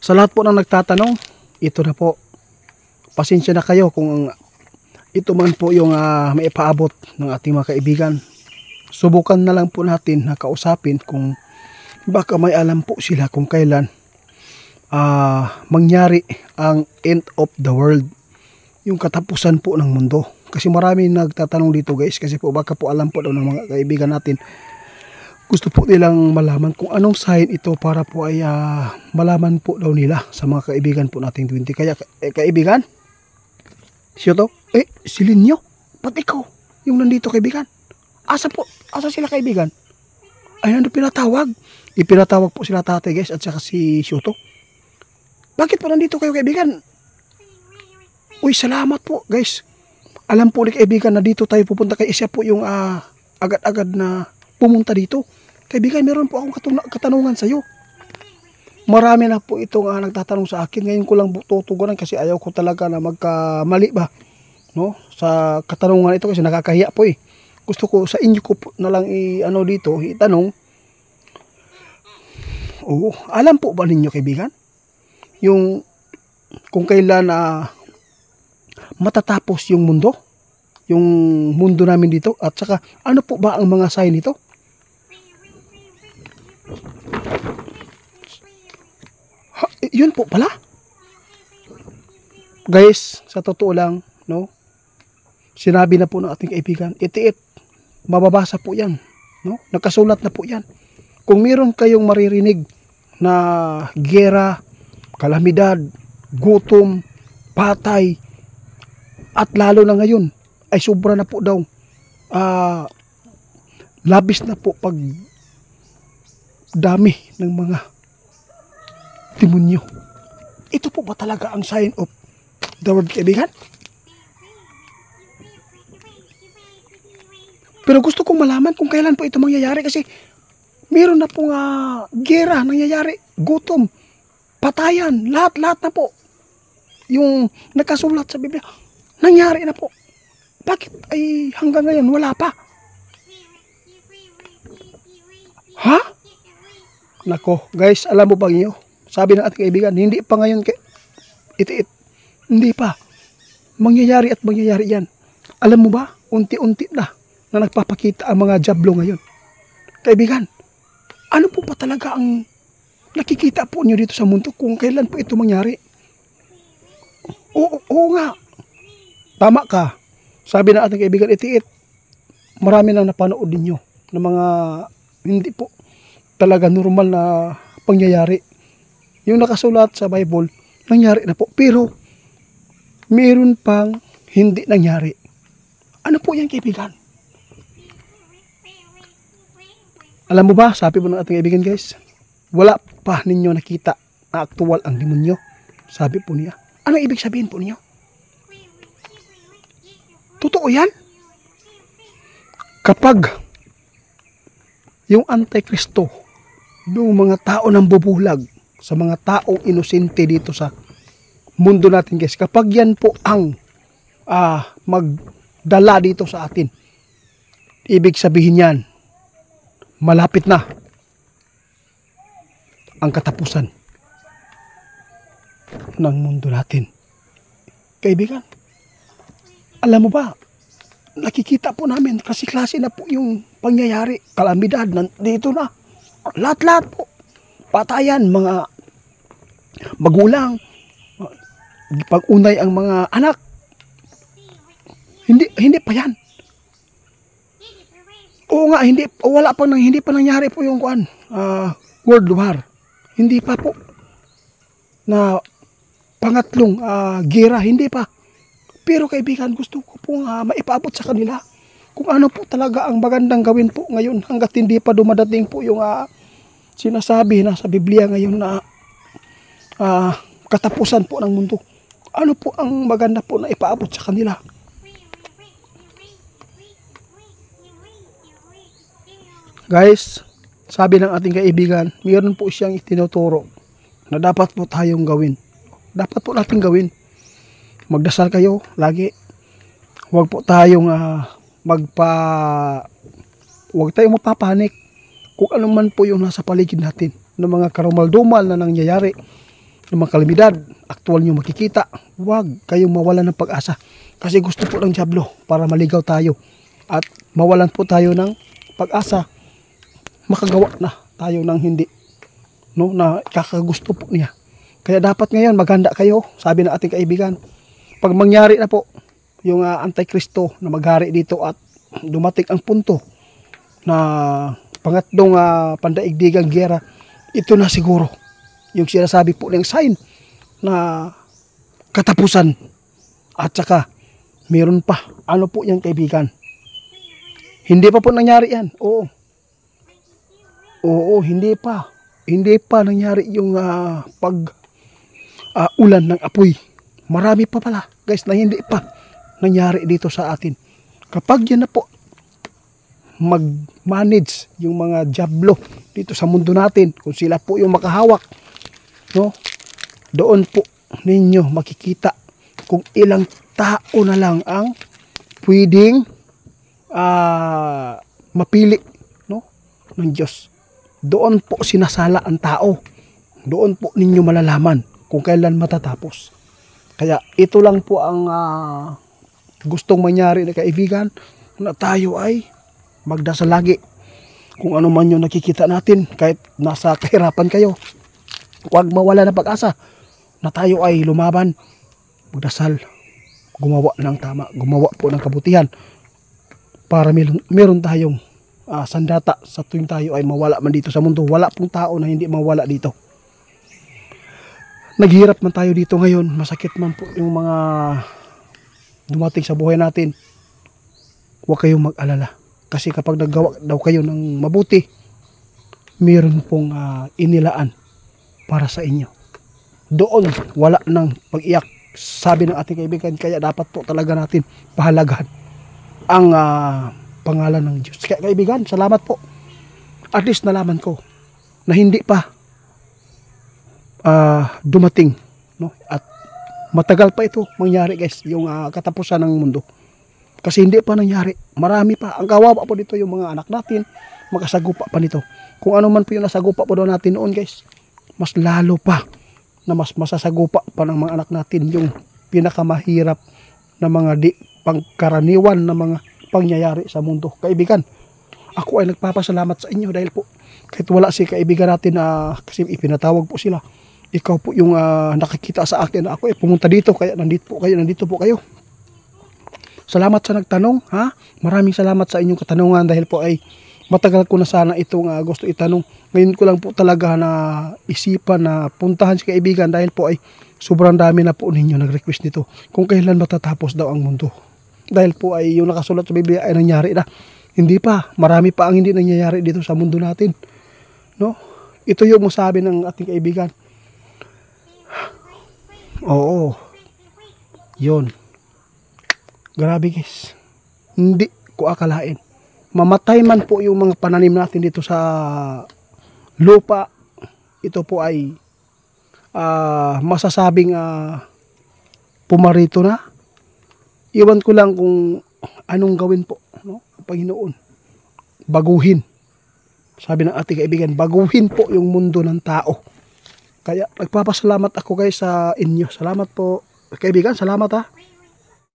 Sa lahat po ng nagtatanong, ito na po. Pasensya na kayo kung ito man po yung may ipaabot ng ating mga kaibigan. Subukan na lang po natin na kausapin kung baka may alam po sila kung kailan mangyari ang end of the world. Yung katapusan po ng mundo. Kasi marami nagtatanong dito guys, kasi po baka po alam po daw ng mga kaibigan natin. Gusto po nilang malaman kung anong sign ito para po ay malaman po daw nila sa mga kaibigan po nating 20. Kaya kaibigan, siya to? Si Linyo? Ba't ikaw? Yung nandito kaibigan? Asa po? Asa sila kaibigan? Ay nandito pinatawag. Ipinatawag po sila tatay guys at saka si Shoto. Bakit po nandito kayo kaibigan? Uy, salamat po guys. Alam po ni kaibigan na dito tayo pupunta kay isa po yung agad-agad na pumunta dito. Kaibigan, meron po akong katanungan sa iyo. Marami na po itong nagtatanong sa akin. Ngayon ko lang tutugunan kasi ayaw ko talaga na magkamali ba, no? Sa katanungan ito kasi nakakahiya po eh. Gusto ko sa inyo ko po na lang dito itanong. Oo, alam po ba ninyo kaibigan? Yung kung kailan matatapos yung mundo? Yung mundo namin dito at saka ano po ba ang mga sign nito? Yun po pala. Guys, sa totoo lang, no? Sinabi na po ng ating kaibigan, itiit, mababasa po yan, no? Nakasulat na po yan. Kung meron kayong maririnig na gera, kalamidad, gutom, patay, at lalo na ngayon, ay sobra na po daw. Labis na po pag dami ng mga demonyo. Ito po ba talaga ang sign of the world, kaibigan? Pero gusto kong malaman kung kailan po ito mangyayari kasi meron na pong gera nangyayari, gutom, patayan, lahat-lahat na po. Yung nakasulat sa Biblia, nangyari na po. Bakit ay hanggang ngayon wala pa? Ha? Nako, guys, alam mo ba niyo? Sabi ng ating kaibigan, hindi pa ngayon itiit. Hindi pa. Mangyayari at mangyayari yan. Alam mo ba, unti-unti na nagpapakita ang mga jablo ngayon. Kaibigan, ano po pa talaga ang nakikita po niyo dito sa mundo kung kailan po ito mangyari? Oo nga. Tama ka. Sabi ng ating kaibigan, itiit. Marami nang napanood ninyo ng mga hindi po talaga normal na pangyayari. Yung nakasulat sa Bible, nangyari na po. Pero, meron pang hindi nangyari. Ano po yan, kaibigan? Alam mo ba, sabi po ng ating kaibigan guys, wala pa ninyo nakita na aktual ang demonyo. Sabi po niya. Ano ibig sabihin po niyo? Totoo yan? Kapag yung Antikristo, yung mga tao ng bubulag, sa mga taong inosente dito sa mundo natin guys, kapag yan po ang magdala dito sa atin, ibig sabihin yan, malapit na ang katapusan ng mundo natin. Kaibigan, alam mo ba, nakikita po namin, klase-klase na po yung pangyayari, kalamidad, dito na, lahat-lahat po, patayan, mga magulang, pag-unay ang mga anak, hindi pa yan. Oo nga, hindi pa nangyari po yung World War. Hindi pa po. Na pangatlong gera, hindi pa. Pero kaibigan, gusto ko pong maipaabot sa kanila kung ano po talaga ang magandang gawin po ngayon hanggat hindi pa dumadating po yung sinasabi na sa Biblia ngayon na katapusan po ng mundo. Ano po ang maganda po na ipaabot sa kanila? Guys, sabi ng ating kaibigan, mayroon po siyang itinuturo na dapat po tayong gawin. Dapat po natin gawin. Magdasal kayo lagi. Huwag po tayong huwag tayong mapapanik kung ano man po yung nasa paligid natin ng mga karumal-dumal na nangyayari. ng mga kalamidad, aktual nyo makikita, huwag kayong mawalan ng pag-asa. Kasi gusto po ng dyablo para maligaw tayo at mawalan po tayo ng pag-asa. Makagawa na tayo ng hindi, no, na kakagusto po niya. Kaya dapat ngayon maghanda kayo, sabi ng ating kaibigan. Pag mangyari na po yung Antikristo na maghari dito at dumating ang punto na pangatlong pandaigdigang giyera, ito na siguro yung sinasabi po ng sign na katapusan. At saka meron pa, ano po yan kaibigan, hindi pa po nangyari yan. Oo, hindi pa nangyari yung ulan ng apoy. Marami pa pala guys na hindi pa nangyari dito sa atin. Kapag yan na po mag-manage yung mga dyablo dito sa mundo natin, kung sila po yung makahawak, no, doon po ninyo makikita kung ilang tao na lang ang pwedeng mapili, no, ng Diyos. Doon po sinasala ang tao. Doon po ninyo malalaman kung kailan matatapos. Kaya ito lang po ang gustong mangyari na kaibigan, na tayo ay magdasal lagi. Kung ano man yung nakikita natin, kahit nasa kahirapan kayo, huwag mawala ng pag-asa na tayo ay lumaban, magdasal, gumawa ng tama, gumawa po ng kabutihan para meron tayong sandata sa tuwing tayo ay mawala man dito sa mundo. Wala pong tao na hindi mawala dito. Naghihirap man tayo dito ngayon, masakit man po yung mga dumating sa buhay natin, huwag kayong mag-alala. Kasi kapag naggawa daw kayo ng mabuti, meron pong inilaan para sa inyo. Doon, wala nang pag-iyak. Sabi ng ating kaibigan, kaya dapat po talaga natin pahalagahan ang pangalan ng Diyos. Kaya kaibigan, salamat po. At least nalaman ko na hindi pa dumating, no? At matagal pa ito mangyari guys, yung katapusan ng mundo. Kasi hindi pa nangyari. Marami pa. Ang kawawa po dito yung mga anak natin, makasagupa pa nito. Kung ano man po yung nasagupa po daw natin noon guys, mas lalo pa na mas masasagupa pa ng mga anak natin yung pinakamahirap na mga pangkaraniwan na mga pangyayari sa mundo. Kaibigan, ako ay nagpapasalamat sa inyo dahil po kahit wala si kaibigan natin kasi ipinatawag po sila. Ikaw po yung nakikita sa akin na ako ay pumunta dito, kaya nandito po kayo. Salamat sa nagtanong, ha? Maraming salamat sa inyong katanungan dahil po ay matagal ko na sana itong gusto itanong. Ngayon ko lang po talaga na isipan na puntahan si kaibigan dahil po ay sobrang dami na po ninyo nag-request nito. Kung kailan matatapos daw ang mundo. Dahil po ay yung nakasulat sa Biblia ay nangyari na. Hindi pa, marami pa ang hindi nangyayari dito sa mundo natin. No? Ito yung masabi ng ating kaibigan. Oo. Yun. Grabe guys. Hindi ko akalain. Mamatay man po yung mga pananim natin dito sa lupa. Ito po ay masasabing pumarito na. Iwan ko lang kung anong gawin po, no? Panginoon. Baguhin. Sabi ng ating kaibigan, baguhin po yung mundo ng tao. Kaya nagpapasalamat ako guys sa inyo. Salamat po kaibigan, salamat ha.